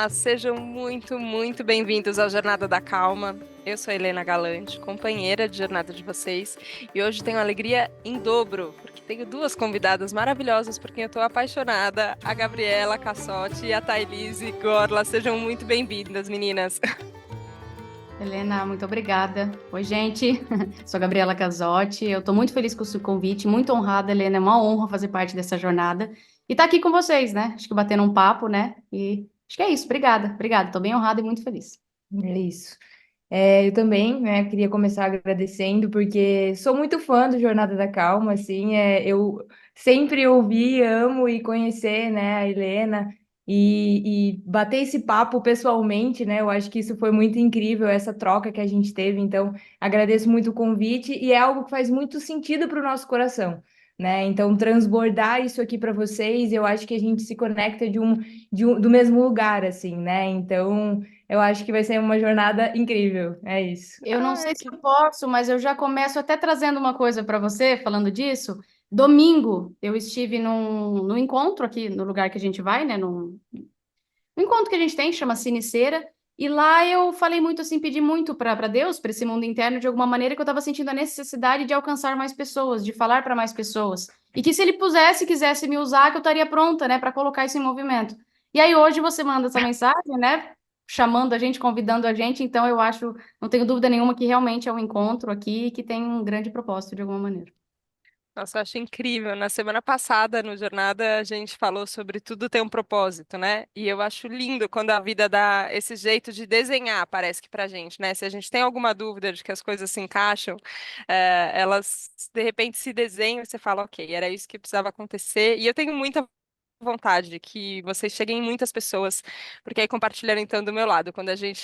Olá, sejam muito, muito bem-vindos ao Jornada da Calma. Eu sou a Helena Galante, companheira de jornada de vocês, e hoje tenho alegria em dobro, porque tenho duas convidadas maravilhosas por quem eu estou apaixonada, a Gabriela Cassotti e a Thailise Gorla. Sejam muito bem-vindas, meninas. Helena, muito obrigada. Oi, gente. Sou a Gabriela Casotti. Eu estou muito feliz com o seu convite, muito honrada, Helena. É uma honra fazer parte dessa jornada e estar aqui com vocês, né? Acho que batendo um papo, né? E acho que é isso. Obrigada, obrigada. Estou bem honrada e muito feliz. É isso. Eu também, né, queria começar agradecendo, porque sou muito fã do Jornada da Calma, assim, eu sempre ouvi, amo e conhecer, né, a Helena e bater esse papo pessoalmente, né, eu acho que isso foi muito incrível, essa troca que a gente teve, então agradeço muito o convite e é algo que faz muito sentido para o nosso coração, né, então transbordar isso aqui para vocês, eu acho que a gente se conecta do mesmo lugar, assim, né, então... Eu acho que vai ser uma jornada incrível. É isso. Eu não sei Ai, se que... eu posso, mas eu já começo até trazendo uma coisa para você, falando disso. Domingo, eu estive num encontro aqui no lugar que a gente vai, né? Um encontro que a gente tem, chama Ciniceira, e lá eu falei muito assim, pedi muito para Deus, para esse mundo interno, de alguma maneira que eu estava sentindo a necessidade de alcançar mais pessoas, de falar para mais pessoas. E que se ele quisesse me usar, que eu estaria pronta, né, para colocar isso em movimento. E aí hoje você manda essa mensagem, né, chamando a gente, convidando a gente, então eu acho, não tenho dúvida nenhuma que realmente é um encontro aqui que tem um grande propósito de alguma maneira. Nossa, eu acho incrível. Na semana passada, no Jornada, a gente falou sobre tudo ter um propósito, né? E eu acho lindo quando a vida dá esse jeito de desenhar, parece que pra gente, né? Se a gente tem alguma dúvida de que as coisas se encaixam, elas de repente se desenham e você fala, ok, era isso que precisava acontecer. E eu tenho muita vontade de que vocês cheguem em muitas pessoas, porque aí compartilhando então do meu lado,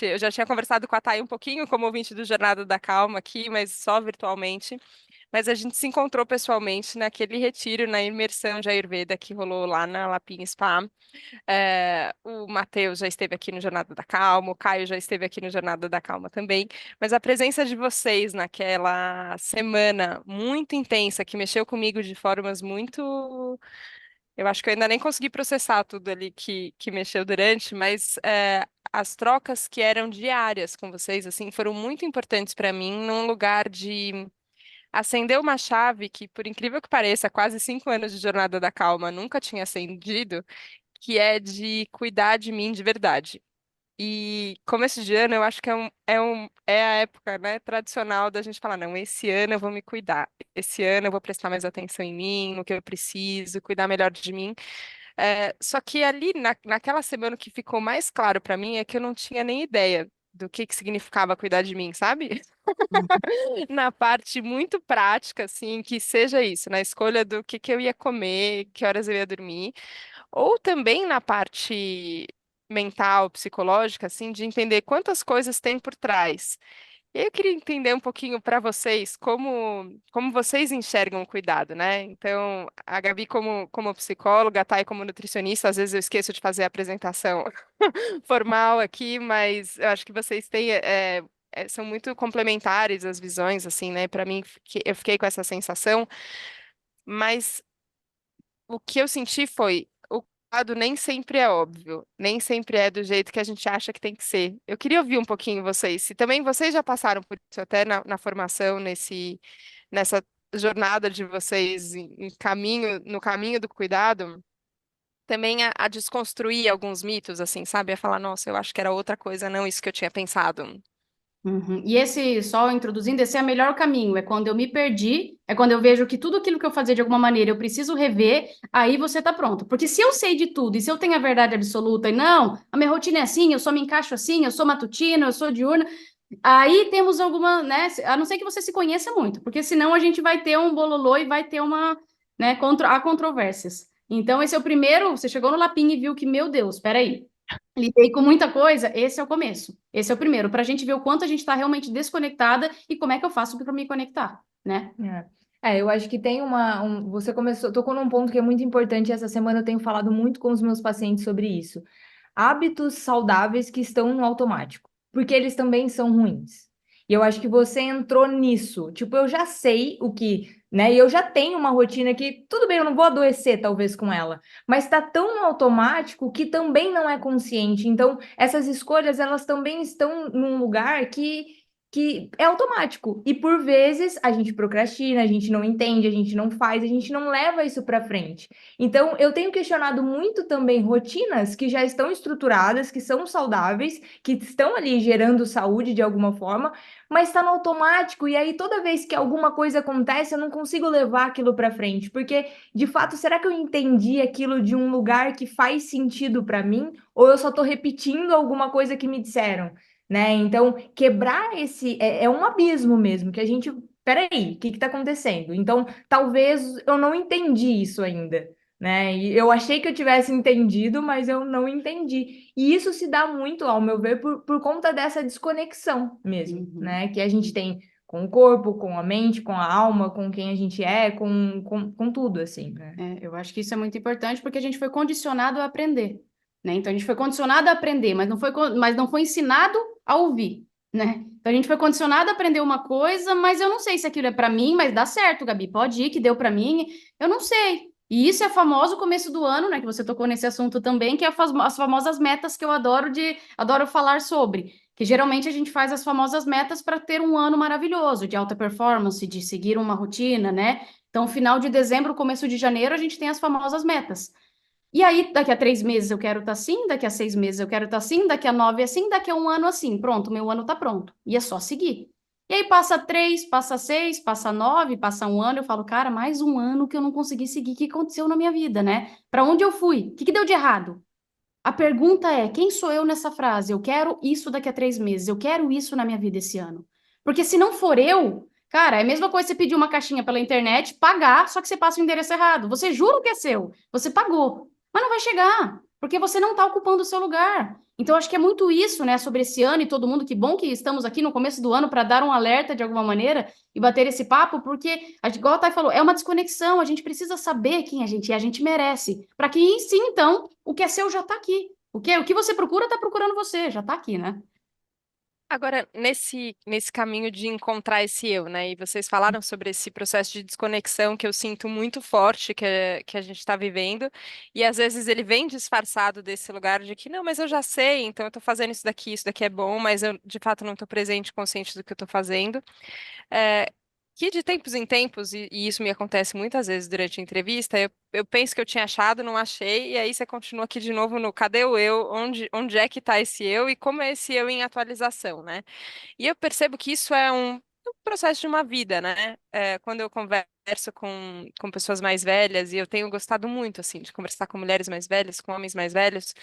eu já tinha conversado com a Thay um pouquinho como ouvinte do Jornada da Calma aqui, mas só virtualmente. Mas a gente se encontrou pessoalmente naquele retiro, na imersão de Ayurveda que rolou lá na Lapinha Spa. O Matheus já esteve aqui no Jornada da Calma, o Caio já esteve aqui no Jornada da Calma também. Mas a presença de vocês naquela semana muito intensa, que mexeu comigo de formas muito. Eu acho que eu ainda nem consegui processar tudo ali que mexeu durante, mas as trocas que eram diárias com vocês, assim, foram muito importantes para mim num lugar de acendeu uma chave que, por incrível que pareça, há quase 5 anos de Jornada da Calma nunca tinha acendido, que é de cuidar de mim de verdade. E começo de ano, eu acho que é a época, né, tradicional da gente falar, não, esse ano eu vou me cuidar, esse ano eu vou prestar mais atenção em mim, no que eu preciso, cuidar melhor de mim. Só que ali, naquela semana, o que ficou mais claro para mim é que eu não tinha nem ideia do que significava cuidar de mim, sabe? Na parte muito prática, assim, que seja isso, na escolha do que eu ia comer, que horas eu ia dormir, ou também na parte mental, psicológica, assim, de entender quantas coisas tem por trás. E aí eu queria entender um pouquinho para vocês como vocês enxergam o cuidado, né? Então, a Gabi como psicóloga, a Thay como nutricionista, às vezes eu esqueço de fazer a apresentação formal aqui, mas eu acho que vocês têm são muito complementares as visões, assim, né? Para mim, eu fiquei com essa sensação, mas o que eu senti foi o cuidado nem sempre é óbvio, nem sempre é do jeito que a gente acha que tem que ser. Eu queria ouvir um pouquinho vocês, se também vocês já passaram por isso até na formação, nessa jornada de vocês no caminho do cuidado, também a desconstruir alguns mitos, assim, sabe? A falar, nossa, eu acho que era outra coisa, não isso que eu tinha pensado. Uhum. E esse, só introduzindo, esse é o melhor caminho, é quando eu me perdi, é quando eu vejo que tudo aquilo que eu fazia de alguma maneira eu preciso rever, aí você tá pronto. Porque se eu sei de tudo e se eu tenho a verdade absoluta e não, a minha rotina é assim, eu só me encaixo assim, eu sou matutino, eu sou diurna, aí temos alguma, né, a não ser que você se conheça muito, porque senão a gente vai ter um bololô e vai ter uma, né, há controvérsias. Então esse é o primeiro, você chegou no Lapinha e viu que, meu Deus, espera aí. Lidei com muita coisa, esse é o começo. Esse é o primeiro, para a gente ver o quanto a gente está realmente desconectada e como é que eu faço para me conectar, né? Eu acho que tem você tocou num ponto que é muito importante. Essa semana eu tenho falado muito com os meus pacientes sobre isso. Hábitos saudáveis que estão no automático, porque eles também são ruins. E eu acho que você entrou nisso. Tipo, eu já sei o que, né? E eu já tenho uma rotina que, tudo bem, eu não vou adoecer talvez com ela, mas tá tão no automático que também não é consciente. Então, essas escolhas, elas também estão num lugar que é automático. E por vezes a gente procrastina, a gente não entende, a gente não faz, a gente não leva isso para frente. Então, eu tenho questionado muito também rotinas que já estão estruturadas, que são saudáveis, que estão ali gerando saúde de alguma forma, mas está no automático. E aí, toda vez que alguma coisa acontece, eu não consigo levar aquilo para frente, porque de fato, será que eu entendi aquilo de um lugar que faz sentido para mim, ou eu só estou repetindo alguma coisa que me disseram? Né? Então, quebrar esse é um abismo mesmo, que a gente, peraí, o que está acontecendo? Então, talvez eu não entendi isso ainda, né? E eu achei que eu tivesse entendido, mas eu não entendi. E isso se dá muito, ao meu ver, por conta dessa desconexão mesmo, né? Que a gente tem com o corpo, com a mente, com a alma, com quem a gente é, com tudo, assim, né? Eu acho que isso é muito importante porque a gente foi condicionado a aprender, né? Então a gente foi condicionado a aprender, mas não foi ensinado a ouvir, né? Então a gente foi condicionado a aprender uma coisa, mas eu não sei se aquilo é para mim, mas dá certo, Gabi, pode ir que deu para mim, eu não sei. E isso é famoso começo do ano, né? Que você tocou nesse assunto também, que é as famosas metas que eu adoro falar sobre. Que geralmente a gente faz as famosas metas para ter um ano maravilhoso, de alta performance, de seguir uma rotina, né? Então, final de dezembro, começo de janeiro, a gente tem as famosas metas. E aí, daqui a 3 meses eu quero estar assim, daqui a 6 meses eu quero estar assim, daqui a 9 assim, daqui a um ano assim. Pronto, meu ano está pronto. E é só seguir. E aí passa 3, passa 6, passa 9, passa um ano, eu falo, cara, mais um ano que eu não consegui seguir. O que aconteceu na minha vida, né? Para onde eu fui? O que deu de errado? A pergunta é, quem sou eu nessa frase? Eu quero isso daqui a 3 meses, eu quero isso na minha vida esse ano. Porque se não for eu, cara, é a mesma coisa você pedir uma caixinha pela internet, pagar, só que você passa o endereço errado. Você jura que é seu, você pagou, mas não vai chegar, porque você não está ocupando o seu lugar. Então, acho que é muito isso, né, sobre esse ano e todo mundo. Que bom que estamos aqui no começo do ano para dar um alerta de alguma maneira e bater esse papo, porque, igual a Thay falou, é uma desconexão, a gente precisa saber quem a gente merece, para que sim, então, o que é seu já está aqui. O que você procura está procurando você, já está aqui, né? Agora, nesse caminho de encontrar esse eu, né? E vocês falaram sobre esse processo de desconexão que eu sinto muito forte que a gente está vivendo, e às vezes ele vem disfarçado desse lugar de que, não, mas eu já sei, então eu estou fazendo isso daqui é bom, mas eu de fato não estou presente, consciente do que eu estou fazendo. É, que de tempos em tempos, e isso me acontece muitas vezes durante a entrevista, eu penso que eu tinha achado, não achei, e aí você continua aqui de novo no cadê o eu? Onde é que está esse eu e como é esse eu em atualização, né? E eu percebo que isso é um processo de uma vida, né? Quando eu converso com pessoas mais velhas, e eu tenho gostado muito, assim, de conversar com mulheres mais velhas, com homens mais velhos,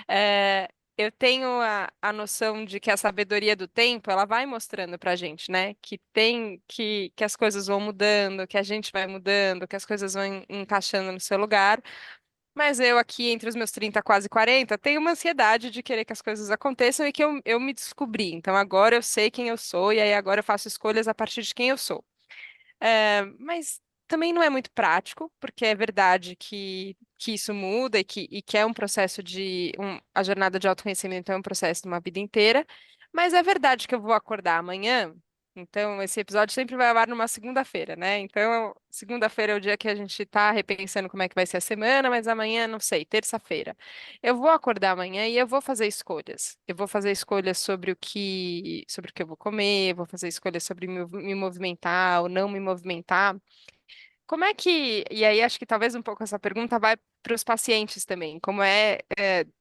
é, eu tenho a noção de que a sabedoria do tempo, ela vai mostrando pra gente, né? Que as coisas vão mudando, que a gente vai mudando, que as coisas vão encaixando no seu lugar. Mas eu aqui, entre os meus 30 quase 40 tenho uma ansiedade de querer que as coisas aconteçam e que eu me descobri. Então agora eu sei quem eu sou e aí agora eu faço escolhas a partir de quem eu sou. Mas também não é muito prático, porque é verdade que isso muda e que é um processo a jornada de autoconhecimento é um processo de uma vida inteira, mas é verdade que eu vou acordar amanhã. Então, esse episódio sempre vai ao ar numa segunda-feira, né? Então, segunda-feira é o dia que a gente tá repensando como é que vai ser a semana, mas amanhã, não sei, terça-feira. Eu vou acordar amanhã e eu vou fazer escolhas. Eu vou fazer escolhas sobre o que eu vou comer, eu vou fazer escolhas sobre me movimentar ou não me movimentar. Como é que, e aí acho que talvez um pouco essa pergunta vai para os pacientes também, como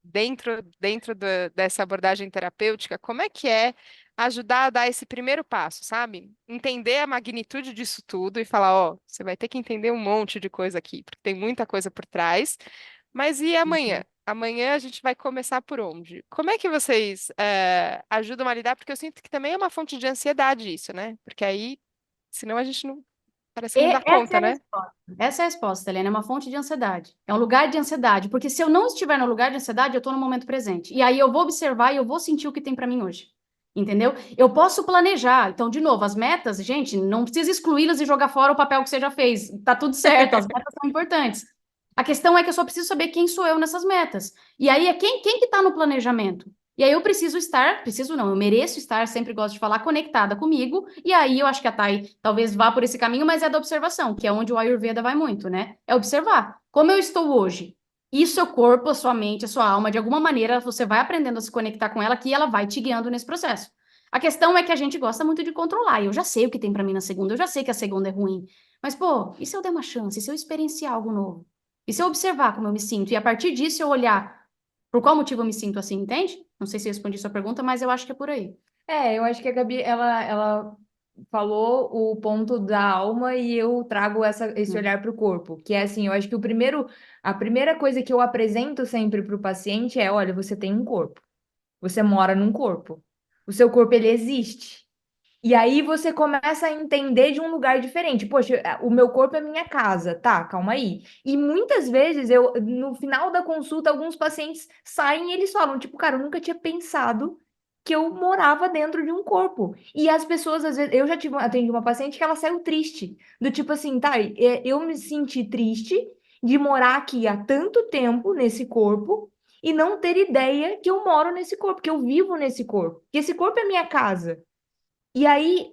dentro dessa abordagem terapêutica, como é que é ajudar a dar esse primeiro passo, sabe? Entender a magnitude disso tudo e falar, ó, você vai ter que entender um monte de coisa aqui, porque tem muita coisa por trás, mas e amanhã? Uhum. Amanhã a gente vai começar por onde? Como é que vocês ajudam a lidar? Porque eu sinto que também é uma fonte de ansiedade isso, né? Porque aí, senão a gente não, parece E que não dá essa é conta, a né? resposta. Essa é a resposta, Helena. É uma fonte de ansiedade. É um lugar de ansiedade. Porque se eu não estiver no lugar de ansiedade, eu estou no momento presente. E aí eu vou observar e eu vou sentir o que tem para mim hoje. Entendeu? Eu posso planejar. Então, de novo, as metas, gente, não precisa excluí-las e jogar fora o papel que você já fez. Tá tudo certo, as metas são importantes. A questão é que eu só preciso saber quem sou eu nessas metas. E aí é quem que está no planejamento? E aí eu preciso não, eu mereço estar, sempre gosto de falar, conectada comigo. E aí eu acho que a Thay talvez vá por esse caminho, mas é da observação, que é onde o Ayurveda vai muito, né? É observar como eu estou hoje. E o seu corpo, a sua mente, a sua alma, de alguma maneira, você vai aprendendo a se conectar com ela, que ela vai te guiando nesse processo. A questão é que a gente gosta muito de controlar. Eu já sei o que tem pra mim na segunda, eu já sei que a segunda é ruim. Mas, pô, e se eu der uma chance? E se eu experienciar algo novo? E se eu observar como eu me sinto? E a partir disso eu olhar por qual motivo eu me sinto assim, entende? Não sei se eu respondi sua pergunta, mas eu acho que é por aí. Eu acho que a Gabi, ela falou o ponto da alma e eu trago esse Hum. olhar para o corpo, que é assim, eu acho que a primeira coisa que eu apresento sempre para o paciente é, olha, você tem um corpo, você mora num corpo, o seu corpo, ele existe. E aí você começa a entender de um lugar diferente. Poxa, o meu corpo é minha casa, tá? Calma aí. E muitas vezes no final da consulta, alguns pacientes saem e eles falam, tipo, cara, eu nunca tinha pensado que eu morava dentro de um corpo. E as pessoas, às vezes, eu já atendi uma paciente que ela saiu triste, do tipo assim, tá, eu me senti triste de morar aqui há tanto tempo nesse corpo e não ter ideia que eu moro nesse corpo, que eu vivo nesse corpo, que esse corpo é minha casa. E aí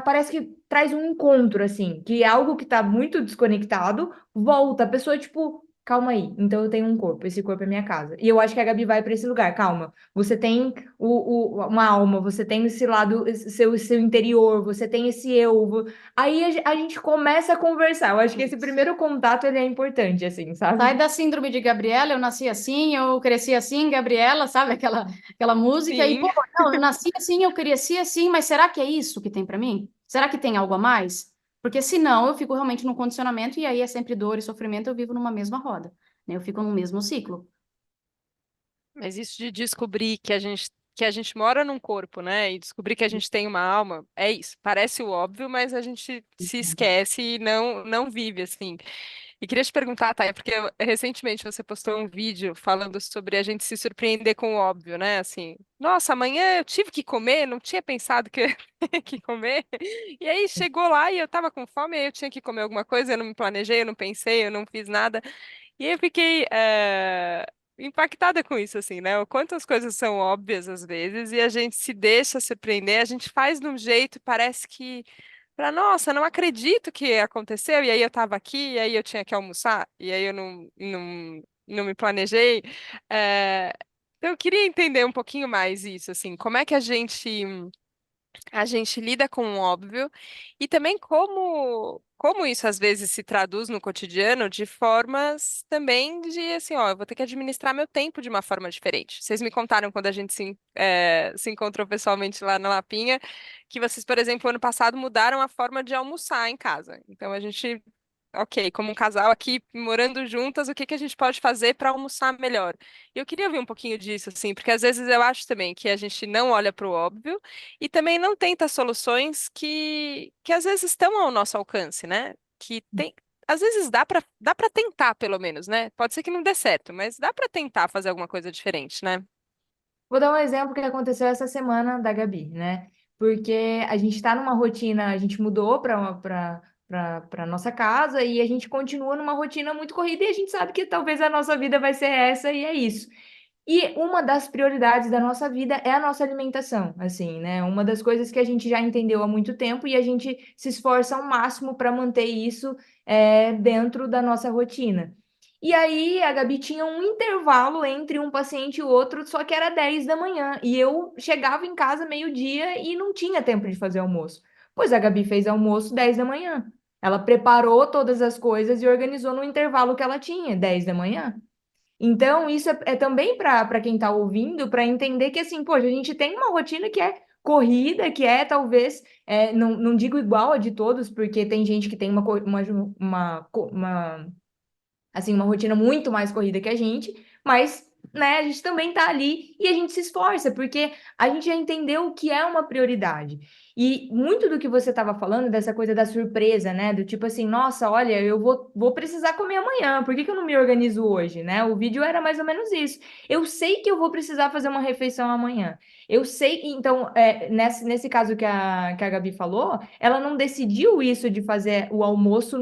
parece que traz um encontro, assim, que é algo que tá muito desconectado, volta, a pessoa, tipo, calma aí, então eu tenho um corpo, esse corpo é minha casa. E eu acho que a Gabi vai para esse lugar, calma. Você tem uma alma, você tem esse lado, seu interior, você tem esse eu. Aí a gente começa a conversar. Eu acho que esse primeiro contato, ele é importante, assim, Sai sabe? da síndrome de Gabriela, eu nasci assim, eu cresci assim, Gabriela, sabe aquela música? E, pô, Sim. não, eu nasci assim, eu cresci assim, mas será que é isso que tem pra mim? Será que tem algo a mais? Porque senão eu fico realmente num condicionamento e aí é sempre dor e sofrimento, eu vivo numa mesma roda, né? Eu fico num mesmo ciclo. Mas isso de descobrir que a gente mora num corpo, né? E descobrir que a gente tem uma alma, é isso. Parece o óbvio, mas a gente se esquece e não vive assim. E queria te perguntar, Thay, porque recentemente você postou um vídeo falando sobre a gente se surpreender com o óbvio, né? Assim, nossa, amanhã eu tive que comer, não tinha pensado que eu ia ter que comer. E aí chegou lá e eu tava com fome, aí eu tinha que comer alguma coisa, eu não me planejei, eu não pensei, eu não fiz nada. E eu fiquei impactada com isso, assim, né? O quanto as coisas são óbvias às vezes e a gente se deixa surpreender, a gente faz de um jeito, parece que, nossa, não acredito que aconteceu, e aí eu tava aqui, e aí eu tinha que almoçar, e aí eu não me planejei. Eh, então eu queria entender um pouquinho mais isso, assim, como é que a gente lida com o óbvio e também como isso às vezes se traduz no cotidiano de formas também de assim, ó, eu vou ter que administrar meu tempo de uma forma diferente. Vocês me contaram quando a gente se encontrou pessoalmente lá na Lapinha, que vocês, por exemplo, ano passado mudaram a forma de almoçar em casa. Então a gente, ok, como um casal aqui morando juntas, o que que a gente pode fazer para almoçar melhor? E eu queria ouvir um pouquinho disso, assim, porque às vezes eu acho também que a gente não olha para o óbvio e também não tenta soluções que às vezes estão ao nosso alcance, né? Que tem, às vezes dá para tentar, pelo menos, né? Pode ser que não dê certo, mas dá para tentar fazer alguma coisa diferente, né? Vou dar um exemplo que aconteceu essa semana da Gabi, né? Porque a gente está numa rotina, a gente mudou para nossa casa e a gente continua numa rotina muito corrida e a gente sabe que talvez a nossa vida vai ser essa e é isso. E uma das prioridades da nossa vida é a nossa alimentação, assim, né? Uma das coisas que a gente já entendeu há muito tempo e a gente se esforça ao máximo para manter isso dentro da nossa rotina. E aí a Gabi tinha um intervalo entre um paciente e o outro, só que era 10 da manhã. E eu chegava em casa meio-dia e não tinha tempo de fazer almoço. Pois a Gabi fez almoço 10 da manhã. Ela preparou todas as coisas e organizou no intervalo que ela tinha, 10 da manhã. Então, isso é também para quem está ouvindo, para entender que, assim, poxa, a gente tem uma rotina que é corrida, que é talvez, não digo igual a de todos, porque tem gente que tem uma rotina muito mais corrida que a gente, mas, né, a gente também tá ali e a gente se esforça, porque a gente já entendeu o que é uma prioridade. E muito do que você estava falando, dessa coisa da surpresa, né, do tipo assim, nossa, olha, eu vou precisar comer amanhã, por que que eu não me organizo hoje, né? O vídeo era mais ou menos isso. Eu sei que eu vou precisar fazer uma refeição amanhã. Eu sei, então, nesse caso que a Gabi falou, ela não decidiu isso de fazer o almoço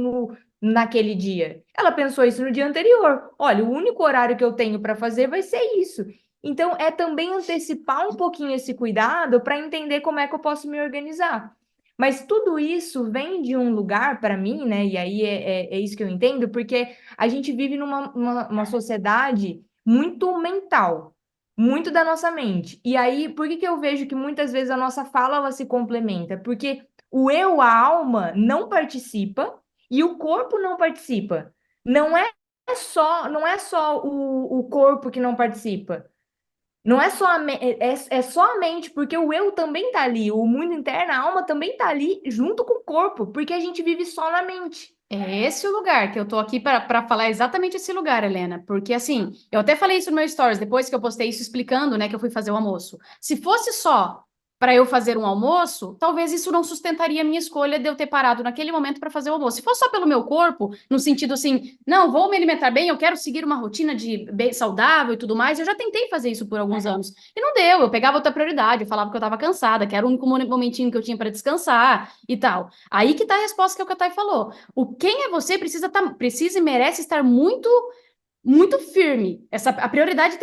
naquele dia. Ela pensou isso no dia anterior. Olha, o único horário que eu tenho para fazer vai ser isso. Então, é também antecipar um pouquinho esse cuidado para entender como é que eu posso me organizar. Mas tudo isso vem de um lugar, para mim, né? E aí é isso que eu entendo, porque a gente vive numa uma sociedade muito mental, muito da nossa mente. E aí, por que que eu vejo que muitas vezes a nossa fala ela se complementa? Porque o eu, a alma, não participa e o corpo não participa. Não é só o corpo que não participa. Não é só é só a mente, porque o eu também tá ali, o mundo interno, a alma também tá ali junto com o corpo, porque a gente vive só na mente. É esse o lugar que eu tô aqui para falar exatamente esse lugar, Helena. Porque assim, eu até falei isso no meu stories, depois que eu postei isso explicando, né, que eu fui fazer o almoço. Se fosse só para eu fazer um almoço, talvez isso não sustentaria a minha escolha de eu ter parado naquele momento para fazer o almoço. Se fosse só pelo meu corpo, no sentido assim, não, vou me alimentar bem, eu quero seguir uma rotina de bem saudável e tudo mais, eu já tentei fazer isso por alguns anos. E não deu, eu pegava outra prioridade, eu falava que eu estava cansada, que era o único momentinho que eu tinha para descansar e tal. Aí que tá a resposta que o Katai falou. O quem é você precisa e merece estar muito firme. A prioridade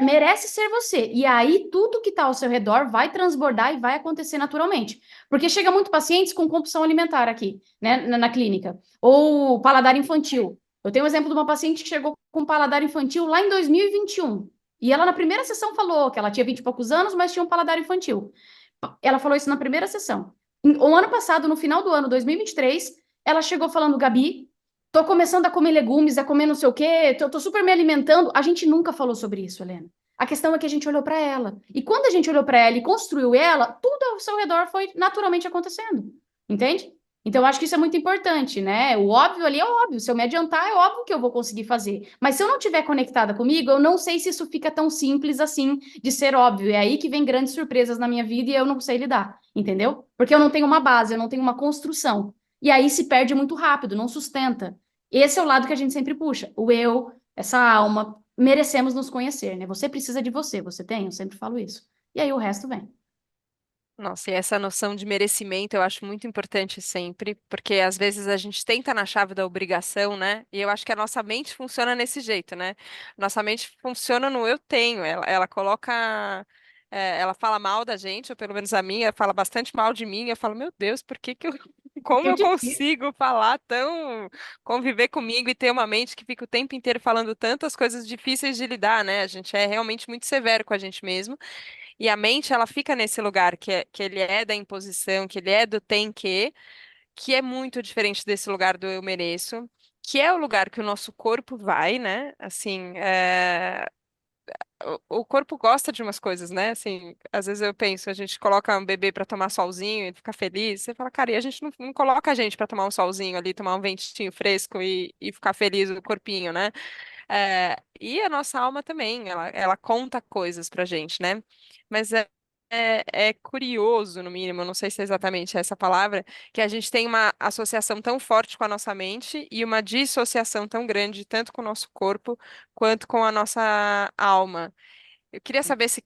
merece ser você. E aí tudo que está ao seu redor vai transbordar e vai acontecer naturalmente. Porque chega muito pacientes com compulsão alimentar aqui, né, na clínica, ou paladar infantil. Eu tenho um exemplo de uma paciente que chegou com paladar infantil lá em 2021. E ela na primeira sessão falou que ela tinha 20 e poucos anos, mas tinha um paladar infantil. Ela falou isso na primeira sessão. O ano passado, no final do ano 2023, ela chegou falando, Gabi, tô começando a comer legumes, a comer não sei o quê, tô super me alimentando. A gente nunca falou sobre isso, Helena. A questão é que a gente olhou para ela. E quando a gente olhou para ela e construiu ela, tudo ao seu redor foi naturalmente acontecendo. Entende? Então, eu acho que isso é muito importante, né? O óbvio ali é óbvio. Se eu me adiantar, é óbvio que eu vou conseguir fazer. Mas se eu não estiver conectada comigo, eu não sei se isso fica tão simples assim de ser óbvio. É aí que vem grandes surpresas na minha vida e eu não sei lidar, entendeu? Porque eu não tenho uma base, eu não tenho uma construção. E aí se perde muito rápido, não sustenta. Esse é o lado que a gente sempre puxa. O eu, essa alma, merecemos nos conhecer, né? Você precisa de você, você tem? Eu sempre falo isso. E aí o resto vem. Nossa, e essa noção de merecimento eu acho muito importante sempre, porque às vezes a gente tenta na chave da obrigação, né? E eu acho que a nossa mente funciona nesse jeito, né? Nossa mente funciona no eu tenho. Ela coloca. Ela fala mal da gente, ou pelo menos a minha, fala bastante mal de mim. Eu falo, meu Deus, por que que eu. Como Que eu difícil. consigo falar tão. Conviver comigo e ter uma mente que fica o tempo inteiro falando tantas coisas difíceis de lidar, né? A gente é realmente muito severo com a gente mesmo. E a mente, ela fica nesse lugar que ele é da imposição, que ele é do tem que é muito diferente desse lugar do eu mereço, que é o lugar que o nosso corpo vai, né? Assim, o corpo gosta de umas coisas, né? Assim, às vezes eu penso, a gente coloca um bebê para tomar solzinho e ficar feliz. Você fala, cara, e a gente não coloca a gente para tomar um solzinho ali, tomar um ventinho fresco e ficar feliz o corpinho, né? E a nossa alma também, ela conta coisas pra gente, né? Mas é curioso, no mínimo, não sei se é exatamente essa palavra, que a gente tem uma associação tão forte com a nossa mente e uma dissociação tão grande, tanto com o nosso corpo quanto com a nossa alma. Eu queria saber se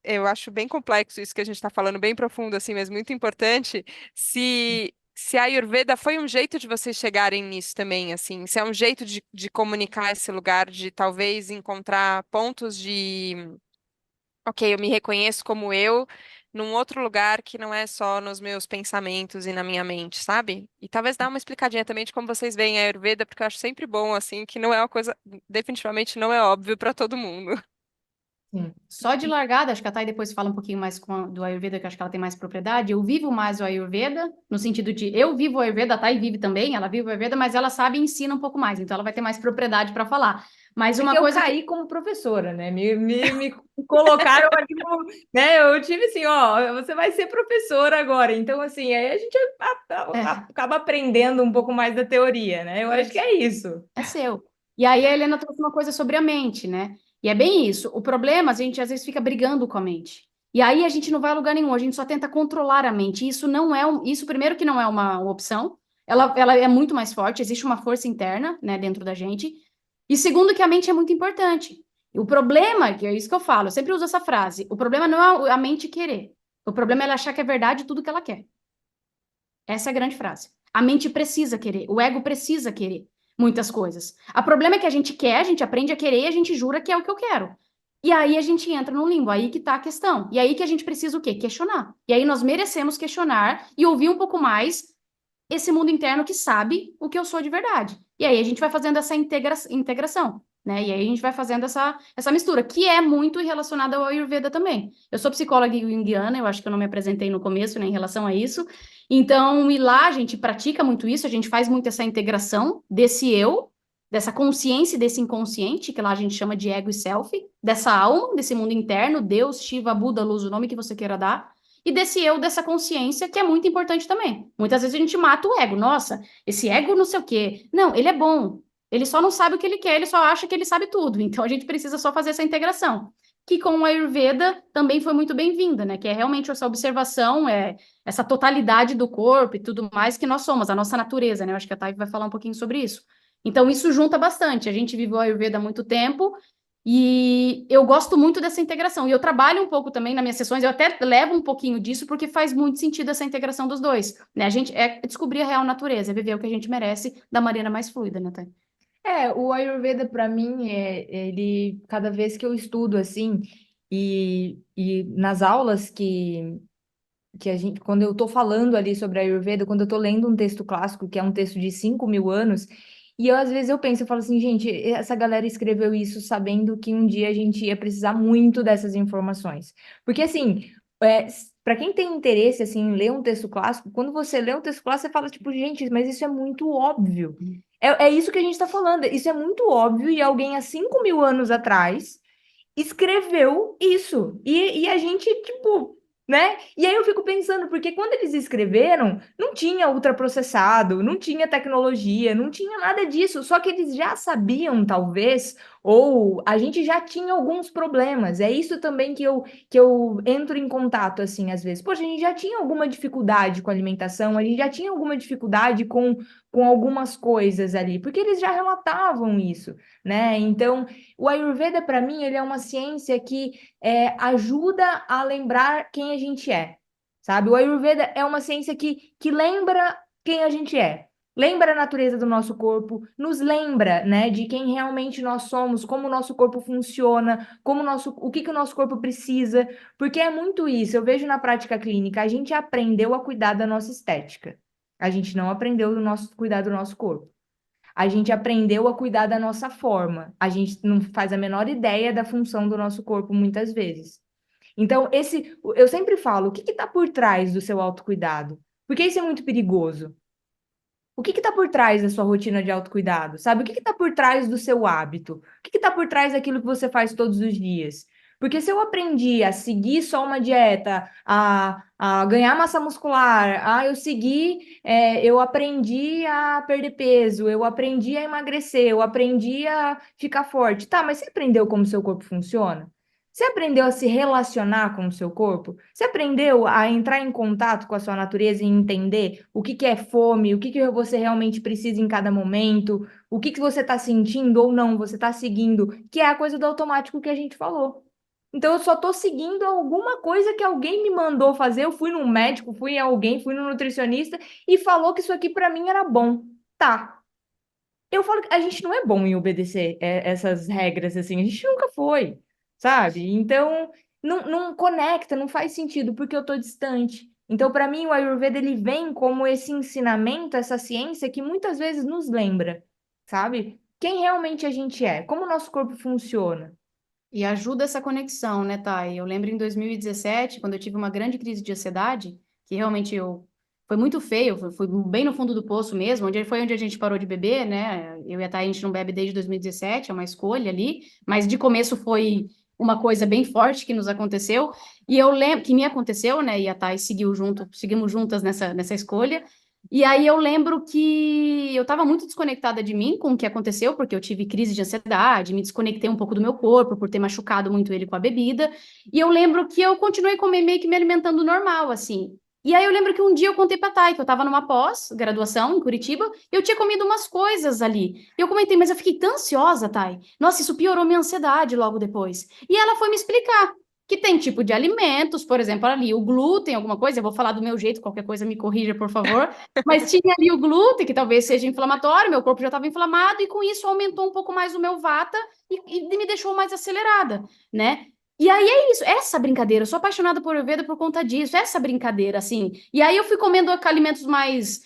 eu acho bem complexo isso que a gente está falando, bem profundo assim, mas muito importante. Se a Ayurveda foi um jeito de vocês chegarem nisso também, assim, se é um jeito de comunicar esse lugar, de talvez encontrar pontos de, ok, eu me reconheço como eu, num outro lugar que não é só nos meus pensamentos e na minha mente, sabe? E talvez dar uma explicadinha também de como vocês veem a Ayurveda, porque eu acho sempre bom, assim, que não é uma coisa, definitivamente não é óbvio para todo mundo. Sim. Só de largada, acho que a Thay depois fala um pouquinho mais do Ayurveda, que eu acho que ela tem mais propriedade. Eu vivo mais o Ayurveda, no sentido de eu vivo o Ayurveda, a Thay vive também, ela vive o Ayurveda, mas ela sabe e ensina um pouco mais, então ela vai ter mais propriedade para falar. Mas É que uma eu coisa que. caí como professora, né? Me colocaram ali, né? Eu tive assim, ó, você vai ser professora agora. Então, assim, aí a gente É, acaba aprendendo um pouco mais da teoria, né? Eu acho que é isso. é seu. E aí a Helena trouxe uma coisa sobre a mente, né? E é bem isso. O problema, a gente às vezes fica brigando com a mente. E aí a gente não vai a lugar nenhum, a gente só tenta controlar a mente. Isso não é isso primeiro que não é uma opção. Ela é muito mais forte, existe uma força interna, né, dentro da gente. E segundo que a mente é muito importante. E o problema, que é isso que eu falo, eu sempre uso essa frase, o problema não é a mente querer. O problema é ela achar que é verdade tudo que ela quer. Essa é a grande frase. A mente precisa querer, o ego precisa querer muitas coisas. O problema é que a gente quer, a gente aprende a querer e a gente jura que é o que eu quero. E aí a gente entra no limbo, aí que tá a questão. E aí que a gente precisa o quê? Questionar. E aí nós merecemos questionar e ouvir um pouco mais esse mundo interno que sabe o que eu sou de verdade. E aí a gente vai fazendo essa integração, né? E aí a gente vai fazendo essa mistura, que é muito relacionada ao Ayurveda também. Eu sou psicóloga junguiana, eu acho que eu não me apresentei no começo, né, em relação a isso. Então, e lá a gente pratica muito isso, a gente faz muito essa integração desse eu, dessa consciência e desse inconsciente, que lá a gente chama de ego e self, dessa alma, desse mundo interno, Deus, Shiva, Buda, luz, o nome que você queira dar, e desse eu, dessa consciência, que é muito importante também. Muitas vezes a gente mata o ego. Nossa, esse ego não sei o quê. Não, ele é bom. Ele só não sabe o que ele quer, ele só acha que ele sabe tudo. Então a gente precisa só fazer essa integração. Que com o Ayurveda também foi muito bem-vinda, né? Que é realmente essa observação, essa totalidade do corpo e tudo mais que nós somos, a nossa natureza, né? Eu acho que a Thay vai falar um pouquinho sobre isso. Então isso junta bastante. A gente vive o Ayurveda há muito tempo e eu gosto muito dessa integração. E eu trabalho um pouco também nas minhas sessões, eu até levo um pouquinho disso, porque faz muito sentido essa integração dos dois, né? A gente é descobrir a real natureza, é viver o que a gente merece da maneira mais fluida, né, Thay? O Ayurveda para mim ele cada vez que eu estudo assim e nas aulas que a gente quando eu tô falando ali sobre a Ayurveda, quando eu tô lendo um texto clássico que é um texto de 5.000 anos e eu às vezes eu falo assim, gente, essa galera escreveu isso sabendo que um dia a gente ia precisar muito dessas informações, porque assim para quem tem interesse assim em ler um texto clássico, quando você lê um texto clássico você fala tipo, gente, mas isso é muito óbvio. É isso que a gente está falando. Isso é muito óbvio e alguém há 5.000 anos atrás escreveu isso. E a gente, tipo, né? E aí eu fico pensando, porque quando eles escreveram, não tinha ultraprocessado, não tinha tecnologia, não tinha nada disso. Só que eles já sabiam, talvez, ou a gente já tinha alguns problemas. É isso também que eu entro em contato, assim, às vezes. Poxa, a gente já tinha alguma dificuldade com a alimentação, a gente já tinha alguma dificuldade com algumas coisas ali, porque eles já relatavam isso, né? Então, o Ayurveda, para mim, ele é uma ciência que ajuda a lembrar quem a gente é, sabe? O Ayurveda é uma ciência que lembra quem a gente é. Lembra a natureza do nosso corpo, nos lembra, né, de quem realmente nós somos, como o nosso corpo funciona, o que que o nosso corpo precisa, porque é muito isso. Eu vejo na prática clínica, a gente aprendeu a cuidar da nossa estética. A gente não aprendeu cuidar do nosso corpo. A gente aprendeu a cuidar da nossa forma. A gente não faz a menor ideia da função do nosso corpo muitas vezes. Então, eu sempre falo, o que está por trás do seu autocuidado? Porque isso é muito perigoso. O que está por trás da sua rotina de autocuidado? Sabe? O que está por trás do seu hábito? O que está por trás daquilo que você faz todos os dias? Porque se eu aprendi a seguir só uma dieta, a ganhar massa muscular, eu aprendi a perder peso, eu aprendi a emagrecer, eu aprendi a ficar forte. Tá, mas você aprendeu como seu corpo funciona? Você aprendeu a se relacionar com o seu corpo? Você aprendeu a entrar em contato com a sua natureza e entender o que que é fome, o que que você realmente precisa em cada momento, o que que você está sentindo ou não, você está seguindo, que é a coisa do automático que a gente falou. Então, eu só estou seguindo alguma coisa que alguém me mandou fazer. Eu fui num médico, fui em alguém, fui no nutricionista e falou que isso aqui para mim era bom. Tá. Eu falo que a gente não é bom em obedecer essas regras assim, a gente nunca foi, sabe? Então, não conecta, não faz sentido porque eu tô distante. Então, para mim, o Ayurveda ele vem como esse ensinamento, essa ciência que muitas vezes nos lembra, sabe? Quem realmente a gente é, como o nosso corpo funciona. E ajuda essa conexão, né, Thay? Eu lembro em 2017, quando eu tive uma grande crise de ansiedade, que realmente foi muito feio, fui bem no fundo do poço mesmo, foi onde a gente parou de beber, né? Eu e a Thay, a gente não bebe desde 2017, é uma escolha ali, mas de começo foi uma coisa bem forte que nos aconteceu, e eu lembro que me aconteceu, né? E a Thay seguimos juntas nessa escolha. E aí eu lembro que eu estava muito desconectada de mim com o que aconteceu, porque eu tive crise de ansiedade, me desconectei um pouco do meu corpo por ter machucado muito ele com a bebida. E eu lembro que eu continuei meio que me alimentando normal, assim. E aí eu lembro que um dia eu contei pra Thay que eu estava numa pós-graduação em Curitiba, e eu tinha comido umas coisas ali. E eu comentei, mas eu fiquei tão ansiosa, Thay. Nossa, isso piorou minha ansiedade logo depois. E ela foi me explicar. que tem tipo de alimentos, por exemplo, ali o glúten, alguma coisa, eu vou falar do meu jeito, qualquer coisa me corrija, por favor, mas tinha ali o glúten, que talvez seja inflamatório, meu corpo já estava inflamado, e com isso aumentou um pouco mais o meu vata e me deixou mais acelerada, né? E aí é isso, essa brincadeira, eu sou apaixonada por Ayurveda por conta disso, essa brincadeira, assim. E aí eu fui comendo alimentos mais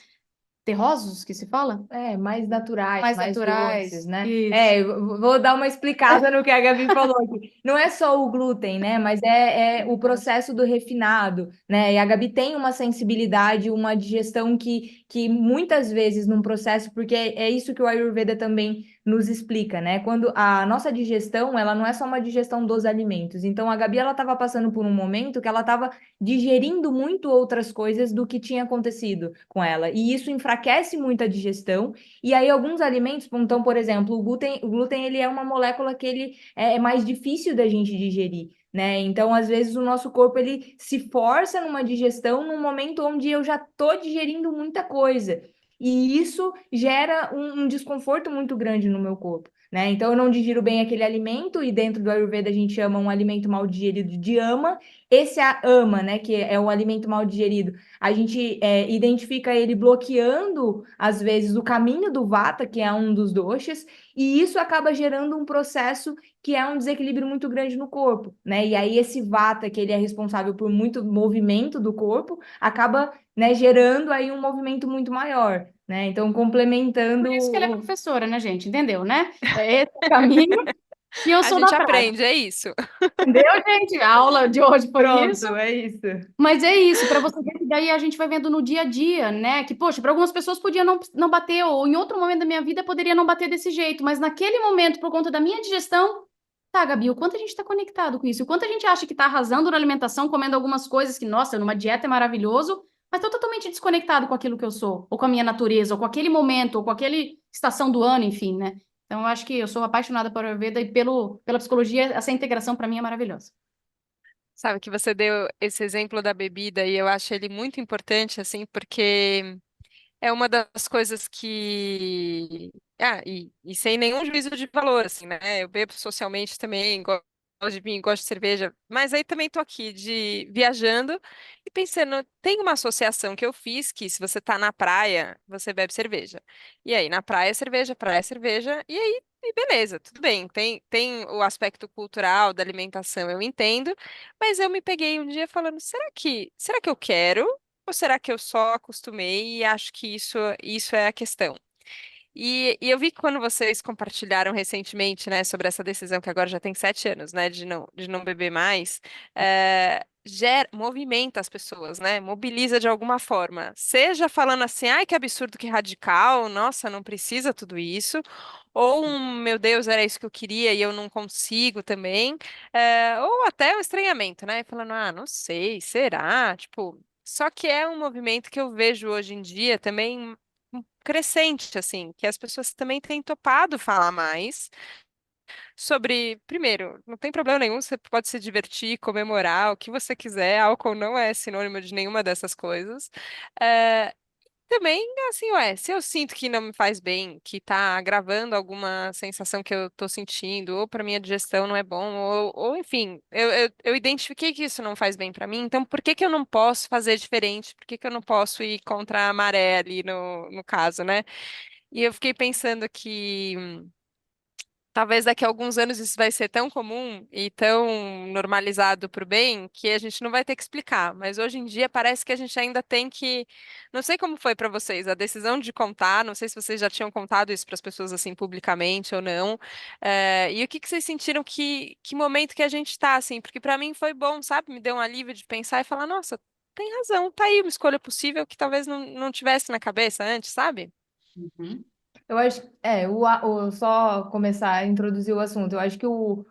terrosos, que se fala? Mais naturais, Mais mais doces, naturais, né? isso. Eu vou dar uma explicada no que a Gabi falou aqui. Não é só o glúten, né? Mas é o processo do refinado, né? E a Gabi tem uma sensibilidade, uma digestão que muitas vezes num processo, porque é isso que o Ayurveda também nos explica, né? Quando a nossa digestão, ela não é só uma digestão dos alimentos. Então, a Gabi, ela estava passando por um momento que ela estava digerindo muito outras coisas do que tinha acontecido com ela. E isso enfraquece muito a digestão. E aí, alguns alimentos, então, por exemplo, o glúten ele é uma molécula que ele é mais difícil da gente digerir. Né? Então, às vezes, o nosso corpo ele se força numa digestão num momento onde eu já estou digerindo muita coisa. E isso gera um desconforto muito grande no meu corpo. Né? Então, eu não digiro bem aquele alimento, e dentro do Ayurveda a gente chama um alimento mal digerido de ama. Esse ama, né, que é o alimento mal digerido, a gente identifica ele bloqueando, às vezes, o caminho do vata, que é um dos doshas, e isso acaba gerando um processo que é um desequilíbrio muito grande no corpo, né? E aí esse vata, que ele é responsável por muito movimento do corpo, acaba, né, gerando aí um movimento muito maior, né? Então, Por complementando isso que ela é professora, né, gente? Entendeu, né? É esse o caminho e eu A sou da gente prática. aprende, é isso. Entendeu, gente? A aula de hoje foi isso. Pronto, é isso. Mas é isso, para você ver que daí a gente vai vendo no dia a dia, né? Que, poxa, para algumas pessoas podia não bater, ou em outro momento da minha vida poderia não bater desse jeito, mas naquele momento, por conta da minha digestão, tá, Gabi, o quanto a gente está conectado com isso? O quanto a gente acha que está arrasando na alimentação, comendo algumas coisas que, nossa, numa dieta é maravilhoso, mas tô totalmente desconectado com aquilo que eu sou, ou com a minha natureza, ou com aquele momento, ou com aquele estação do ano, enfim, né? Então, eu acho que eu sou apaixonada por Ayurveda e pela psicologia, essa integração para mim é maravilhosa. Sabe que você deu esse exemplo da bebida e eu acho ele muito importante, assim, porque é uma das coisas que. E sem nenhum juízo de valor, assim, né? Eu bebo socialmente também, gosto de vinho, gosto de cerveja, mas aí também tô aqui viajando e pensando, tem uma associação que eu fiz que se você tá na praia, você bebe cerveja. E aí, na praia, cerveja, e aí, e beleza, tudo bem. Tem o aspecto cultural da alimentação, eu entendo, mas eu me peguei um dia falando, será que eu quero? Ou será que eu só acostumei e acho que isso é a questão? E eu vi que quando vocês compartilharam recentemente, né, sobre essa decisão que agora já tem 7 anos, né, de não beber mais, movimenta as pessoas, né, mobiliza de alguma forma. Seja falando assim, ai, que absurdo, que radical, nossa, não precisa tudo isso. Ou meu Deus, era isso que eu queria e eu não consigo também. Ou até o estranhamento, né, falando, não sei, será? Tipo, só que é um movimento que eu vejo hoje em dia também crescente, assim, que as pessoas também têm topado falar mais sobre, primeiro, não tem problema nenhum, você pode se divertir, comemorar, o que você quiser, álcool não é sinônimo de nenhuma dessas coisas. Eh, Também, assim, se eu sinto que não me faz bem, que tá agravando alguma sensação que eu tô sentindo, ou para minha digestão não é bom, ou enfim, eu identifiquei que isso não faz bem para mim, então por que que eu não posso fazer diferente? Por que que eu não posso ir contra a maré ali no caso, né? E eu fiquei pensando que talvez daqui a alguns anos isso vai ser tão comum e tão normalizado para o bem que a gente não vai ter que explicar. Mas hoje em dia parece que a gente ainda tem que. Não sei como foi para vocês a decisão de contar, não sei se vocês já tinham contado isso para as pessoas assim publicamente ou não. E o que que vocês sentiram que momento que a gente está assim? Porque para mim foi bom, sabe? Me deu um alívio de pensar e falar, nossa, tem razão, tá aí uma escolha possível que talvez não tivesse na cabeça antes, sabe? Uhum. Eu acho, só começar a introduzir o assunto. Eu acho que o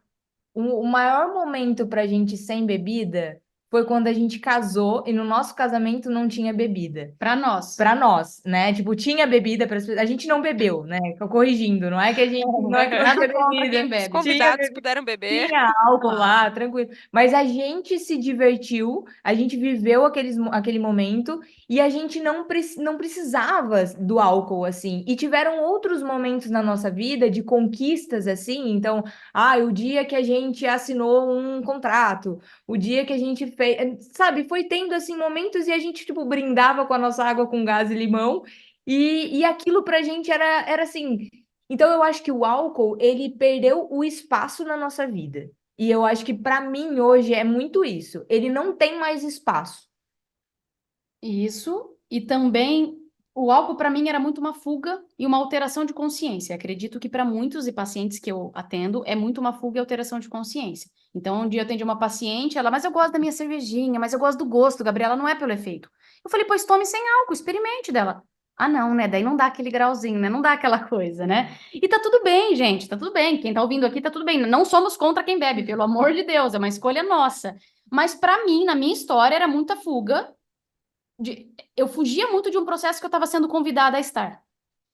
maior momento pra gente sem bebida foi quando a gente casou e no nosso casamento não tinha bebida. Para nós. Pra nós, né? Tipo, tinha bebida para a gente não bebeu, né? Tô corrigindo, não é que a gente não é que não Nada tinha contra quem bebida, Os bebe. tinha convidados bebida. puderam beber. Tinha álcool lá, tranquilo. Mas a gente se divertiu, a gente viveu aquele momento e a gente não precisava do álcool, assim. E tiveram outros momentos na nossa vida de conquistas, assim. Então, o dia que a gente assinou um contrato, o dia que a gente fez, sabe, foi tendo, assim, momentos e a gente, tipo, brindava com a nossa água com gás e limão, e aquilo pra gente era assim. Então, eu acho que o álcool, ele perdeu o espaço na nossa vida. E eu acho que pra mim hoje é muito isso. Ele não tem mais espaço. Isso, e também o álcool para mim era muito uma fuga e uma alteração de consciência. Acredito que para muitos e pacientes que eu atendo é muito uma fuga e alteração de consciência. Então, um dia eu atendi uma paciente, ela, mas eu gosto da minha cervejinha, mas eu gosto do gosto, Gabriela, não é pelo efeito. Eu falei, pois tome sem álcool, experimente dela. Ah, não, né? Daí não dá aquele grauzinho, né? Não dá aquela coisa, né? E tá tudo bem, gente, tá tudo bem. Quem tá ouvindo aqui tá tudo bem. Não somos contra quem bebe, pelo amor de Deus, é uma escolha nossa. Mas para mim, na minha história, era muita fuga eu fugia muito de um processo que eu estava sendo convidada a estar.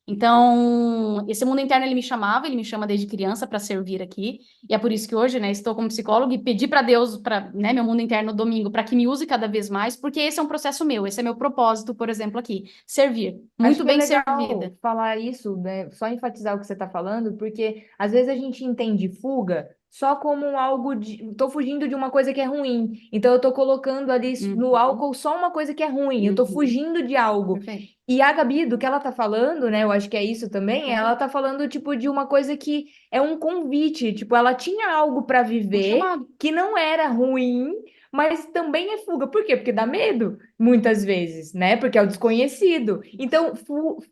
Então, esse mundo interno ele me chamava, ele me chama desde criança para servir aqui, e é por isso que hoje, né, estou como psicóloga e pedi para Deus, para, né, meu mundo interno domingo, para que me use cada vez mais, porque esse é um processo meu, esse é meu propósito, por exemplo, aqui, servir, Acho muito que é bem legal servida. falar isso, né? Só enfatizar o que você está falando, porque às vezes a gente entende fuga só como algo de. Tô fugindo de uma coisa que é ruim. Então eu tô colocando ali no Uhum, álcool só uma coisa que é ruim. Eu tô uhum, fugindo de algo. perfeito, E a Gabi, do que ela tá falando, né? Eu acho que é isso também. Ela perfeito. tá falando, tipo, de uma coisa que é um convite. Tipo, ela tinha algo para Um viver chamado. que não era ruim, mas também é fuga. Por quê? Porque dá medo muitas vezes, né? Porque é o desconhecido. Então,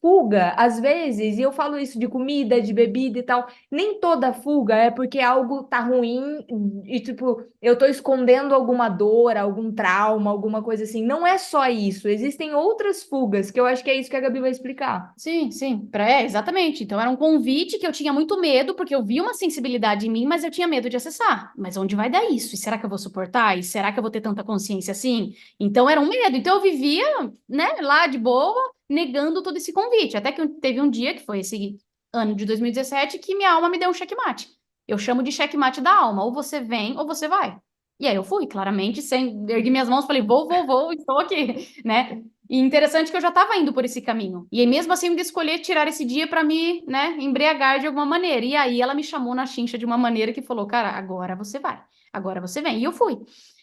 fuga, às vezes, e eu falo isso de comida, de bebida e tal, nem toda fuga é porque algo tá ruim e, tipo, eu tô escondendo alguma dor, algum trauma, alguma coisa assim. Não é só isso. Existem outras fugas, que eu acho que é isso que a Gabi vai explicar. Sim, sim, exatamente. Então era um convite que eu tinha muito medo, porque eu vi uma sensibilidade em mim, mas eu tinha medo de acessar. Mas onde vai dar isso? E será que eu vou suportar? E será que eu vou ter tanta consciência assim? Então era um medo. Então eu vivia, né, lá de boa, negando todo esse convite. Até que teve um dia, que foi esse ano de 2017, que minha alma me deu um checkmate. Eu chamo de checkmate da alma. Ou você vem, ou você vai. E aí eu fui, claramente, sem ergui minhas mãos, falei, vou, estou aqui, né? E interessante que eu já estava indo por esse caminho. E aí, mesmo assim, eu ainda escolhi tirar esse dia para me, né, embriagar de alguma maneira. E aí ela me chamou na chincha de uma maneira que falou, cara, agora você vai, agora você vem. E eu fui.